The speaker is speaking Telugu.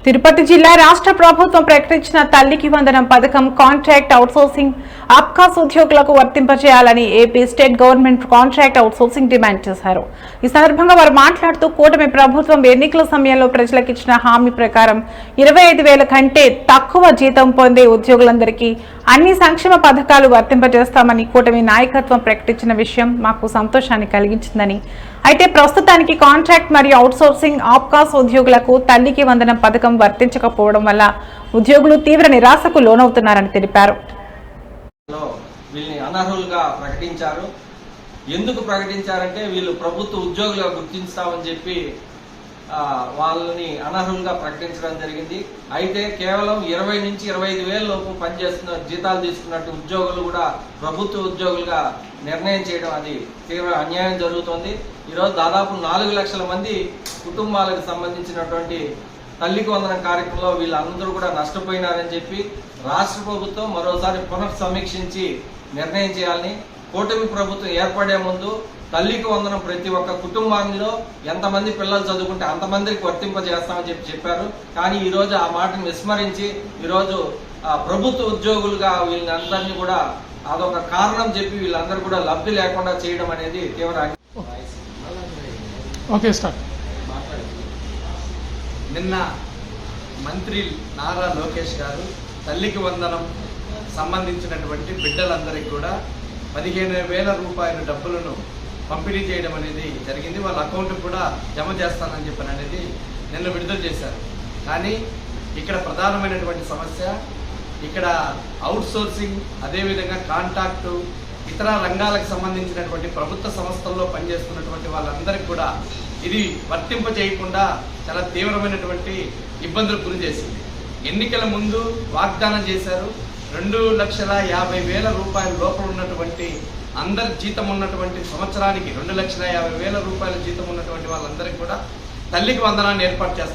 తిరుపతి జిల్లా రాష్ట్ర ప్రభుత్వం ప్రకటించిన తల్లికి వందనం పథకం కాంట్రాక్ట్ అవుట్సోర్సింగ్ అబ్కాస్ ఉద్యోగులకు వర్తింపజేయాలని AP state government contract outsourcing demand చేశారు. ఈ సందర్భంగా వారు మాట్లాడుతూ కూటమి ప్రభుత్వం ఎన్నికల సమయంలో ప్రజలకు ఇచ్చిన హామీ ప్రకారం 25,000 కంటే తక్కువ జీతం పొందే ఉద్యోగులందరికీ అన్ని సంక్షేమ పథకాలు వర్తింపజేస్తామని కూటమి నాయకత్వం ప్రకటించిన విషయం మాకు సంతోషాన్ని కలిగించిందని, అయితే ప్రస్తుతానికి కాంట్రాక్ట్ మరియు అవుట్సోర్సింగ్ ఆప్కాస్ ఉద్యోగులకు తల్లికి వందనం పథకం వర్తించకపోవడం వల్ల ఉద్యోగులు తీవ్ర నిరాశకు లోనవుతున్నారని తెలిపారు. వీళ్ళని అనర్హులుగా ప్రకటించారు. ఎందుకు ప్రకటించారంటే వీళ్ళు ప్రభుత్వ ఉద్యోగులుగా గుర్తిస్తామని చెప్పి వాళ్ళని అనర్హులుగా ప్రకటించడం జరిగింది. అయితే కేవలం 20 నుంచి 25,000 లోపు పనిచేస్తున్న జీతాలు తీసుకున్నట్టు ఉద్యోగులు కూడా ప్రభుత్వ ఉద్యోగులుగా నిర్ణయం చేయడం అది తీవ్ర అన్యాయం జరుగుతోంది. ఈరోజు దాదాపు 4 లక్షల మంది కుటుంబాలకు సంబంధించినటువంటి తల్లికి వందనం కార్యక్రమంలో వీళ్ళందరూ కూడా నష్టపోయినారని చెప్పి రాష్ట్ర ప్రభుత్వం మరోసారి పునఃసమీక్షించి నిర్ణయం చేయాలని, కూటమి ప్రభుత్వం ఏర్పడే ముందు తల్లికి వందనం ప్రతి ఒక్క కుటుంబంలో ఎంతమంది పిల్లలు చదువుకుంటే అంతమందికి వర్తింపజేస్తామని చెప్పారు. కానీ ఈరోజు ఆ మాటను విస్మరించి ఈరోజు ప్రభుత్వ ఉద్యోగులుగా వీళ్ళందరినీ కూడా అదొక కారణం చెప్పి వీళ్ళందరూ కూడా లబ్ధి లేకుండా చేయడం అనేది తీవ్ర. నిన్న మంత్రి నారా లోకేష్ గారు తల్లికి వందనం సంబంధించినటువంటి బిడ్డలందరికీ కూడా 15,000 రూపాయల డబ్బులను పంపిణీ చేయడం అనేది జరిగింది. వాళ్ళ అకౌంట్కి కూడా జమ చేస్తానని చెప్పని అనేది నిన్న విడుదల చేశారు. కానీ ఇక్కడ ప్రధానమైనటువంటి సమస్య ఇక్కడ అవుట్ సోర్సింగ్, అదేవిధంగా కాంట్రాక్టు, ఇతర రంగాలకు సంబంధించినటువంటి ప్రభుత్వ సంస్థల్లో పనిచేస్తున్నటువంటి వాళ్ళందరికీ కూడా ఇది వర్తింప చేయకుండా చాలా తీవ్రమైనటువంటి ఇబ్బందులు గురి చేసింది. ఎన్నికల ముందు వాగ్దానం చేశారు, 2,50,000 రూపాయల లోపల ఉన్నటువంటి అందరి జీతం ఉన్నటువంటి సంవత్సరానికి 2,50,000 రూపాయల జీతం ఉన్నటువంటి వాళ్ళందరికీ కూడా తల్లికి వందనాన్ని ఏర్పాటు చేస్తారు.